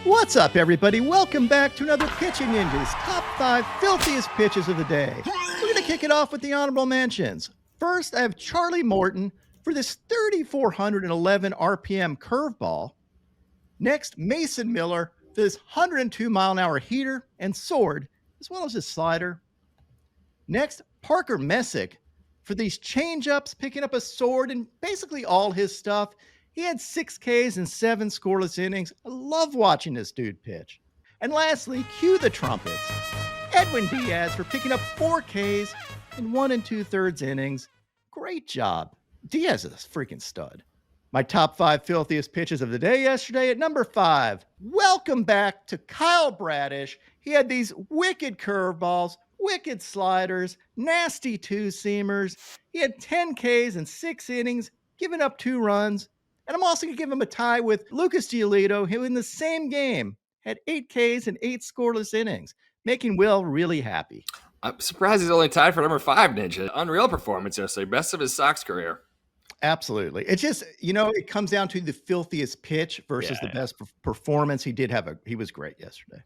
What's up, everybody? Welcome back to another Pitching Ninjas Top 5 Filthiest Pitches of the Day. We're going to kick it off with the honorable mentions. First, I have Charlie Morton for this 3,411 RPM curveball. Next, Mason Miller for this 102-mile-an-hour heater and sword, as well as his slider. Next, Parker Messick for these change-ups, picking up a sword and basically all his stuff. He had 6 Ks and 7 scoreless innings. I love watching this dude pitch. And lastly, cue the trumpets. Edwin Diaz for picking up 4 Ks in 1 2/3 innings. Great job. Diaz is a freaking stud. My top 5 filthiest pitches of the day yesterday at number 5. Welcome back to Kyle Bradish. He had these wicked curveballs, wicked sliders, nasty 2-seamers. He had 10 Ks in 6 innings, giving up 2 runs. And I'm also going to give him a tie with Lucas Giolito, who in the same game had 8 Ks and 8 scoreless innings, making Will really happy. I'm surprised he's only tied for number 5, Ninja. Unreal performance yesterday. Best of his Sox career. Absolutely. It's just, it comes down to the filthiest pitch versus the best performance. He was great yesterday.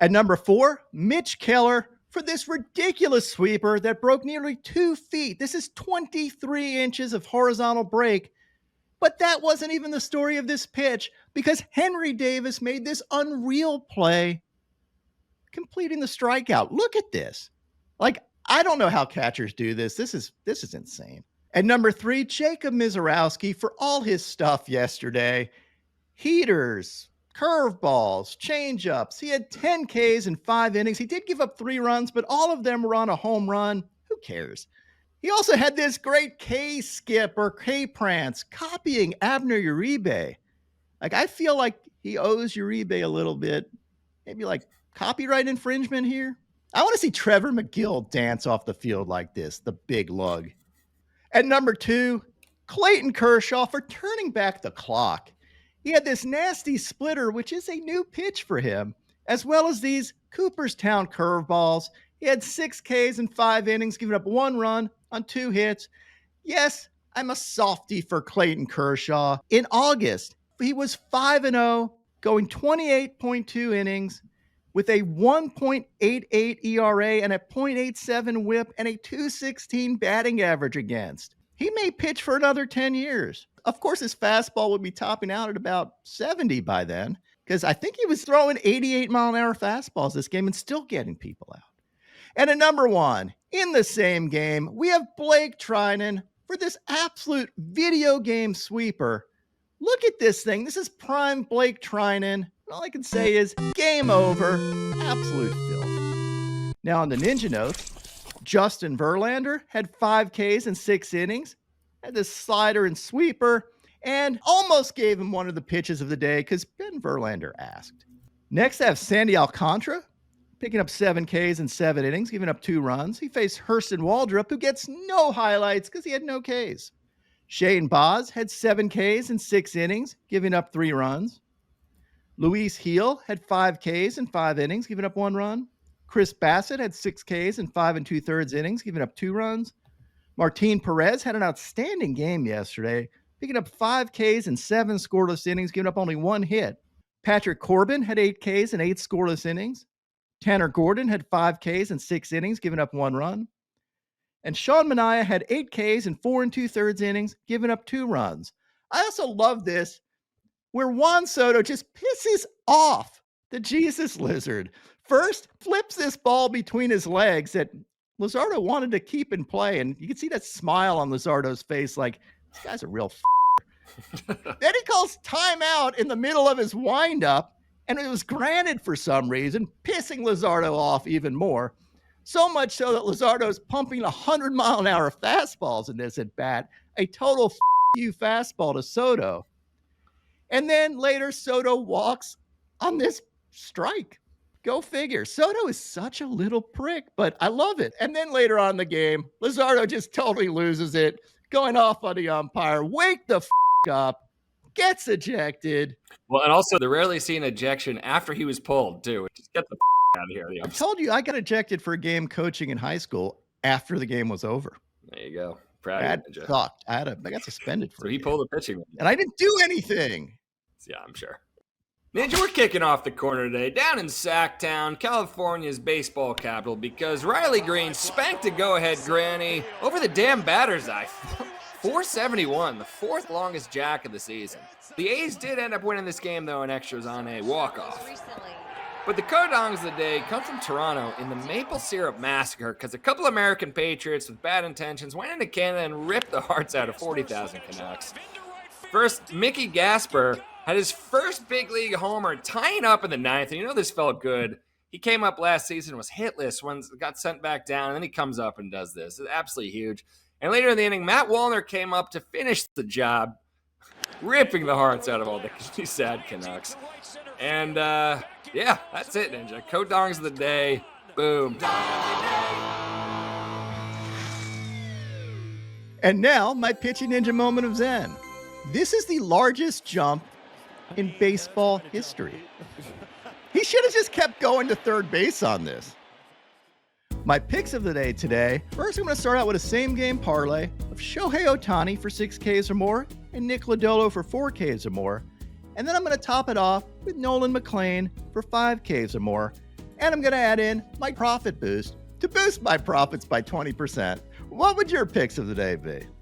At number 4, Mitch Keller for this ridiculous sweeper that broke nearly 2 feet. This is 23 inches of horizontal break. But that wasn't even the story of this pitch because Henry Davis made this unreal play, completing the strikeout. Look at this. I don't know how catchers do this. This is insane. At number 3, Jacob Misiorowski for all his stuff yesterday. Heaters, curveballs, changeups. He had 10 Ks in 5 innings. He did give up 3 runs, but all of them were on a home run. Who cares? He also had this great K skip or K prance, copying Abner Uribe. I feel like he owes Uribe a little bit. Maybe copyright infringement here. I want to see Trevor McGill dance off the field like this, the big lug. At number 2, Clayton Kershaw for turning back the clock. He had this nasty splitter, which is a new pitch for him, as well as these Cooperstown curveballs. He had 6 Ks in 5 innings, giving up 1 run on 2 hits. Yes, I'm a softie for Clayton Kershaw. In August, he was 5-0, going 28.2 innings with a 1.88 ERA and a 0.87 whip and a 216 batting average against. He may pitch for another 10 years. Of course, his fastball would be topping out at about 70 by then, because I think he was throwing 88-mile-an-hour fastballs this game and still getting people out. And at number 1, in the same game, we have Blake Treinen for this absolute video game sweeper. Look at this thing. This is prime Blake Treinen. All I can say is game over. Absolute filth. Now on the ninja notes, Justin Verlander had 5 Ks in 6 innings, had this slider and sweeper, and almost gave him one of the pitches of the day because Ben Verlander asked. Next, I have Sandy Alcantara picking up 7 Ks in 7 innings, giving up 2 runs. He faced Hurston Waldrop, who gets no highlights because he had no Ks. Shane Baz had 7 Ks in 6 innings, giving up 3 runs. Luis Heel had 5 Ks in 5 innings, giving up 1 run. Chris Bassett had 6 Ks in 5 2/3 innings, giving up 2 runs. Martin Perez had an outstanding game yesterday, picking up 5 Ks in 7 scoreless innings, giving up only 1 hit. Patrick Corbin had 8 Ks in 8 scoreless innings. Tanner Gordon had 5 Ks in 6 innings, giving up 1 run. And Sean Manaea had 8 Ks in 4 2/3 innings, giving up 2 runs. I also love this, where Juan Soto just pisses off the Jesus Lizard. First, flips this ball between his legs that Luzardo wanted to keep in play, and you can see that smile on Luzardo's face like, this guy's a real Then he calls timeout in the middle of his windup, and it was granted for some reason, pissing Luzardo off even more. So much so that Luzardo's pumping 100-mile-an-hour fastballs in this at bat, a total you fastball to Soto. And then later, Soto walks on this strike. Go figure. Soto is such a little prick, but I love it. And then later on in the game, Luzardo just totally loses it, going off on the umpire. Wake the up. Gets ejected. Well, and also the rarely seen ejection after he was pulled, too. Just get the out of here. I told you I got ejected for a game coaching in high school after the game was over. There you go. Proud that sucked. I got suspended for he pulled the pitching. And I didn't do anything. Yeah, I'm sure. Ninja, we're kicking off the corner today down in Sacktown, California's baseball capital, because Riley Greene spanked a go-ahead granny over the damn batter's eye. 471, the fourth longest jack of the season. The A's did end up winning this game, though, in extras on a walk-off. But the co-dongs of the day come from Toronto in the maple syrup massacre, because a couple American patriots with bad intentions went into Canada and ripped the hearts out of 40,000 Canucks. First, Mickey Gasper had his first big league homer tying up in the ninth, and you know this felt good. He came up last season, was hitless, got sent back down, and then he comes up and does this. It's absolutely huge. And later in the inning, Matt Wallner came up to finish the job, ripping the hearts out of all the sad Canucks. And yeah, that's it, Ninja. Co-dongs of the day. Boom. And now, my pitching ninja moment of Zen. This is the largest jump in baseball history. He should have just kept going to third base on this. My picks of the day today. First, I'm going to start out with a same-game parlay of Shohei Ohtani for 6 Ks or more and Nick Lodolo for 4 Ks or more. And then I'm going to top it off with Nolan McLean for 5 Ks or more. And I'm going to add in my profit boost to boost my profits by 20%. What would your picks of the day be?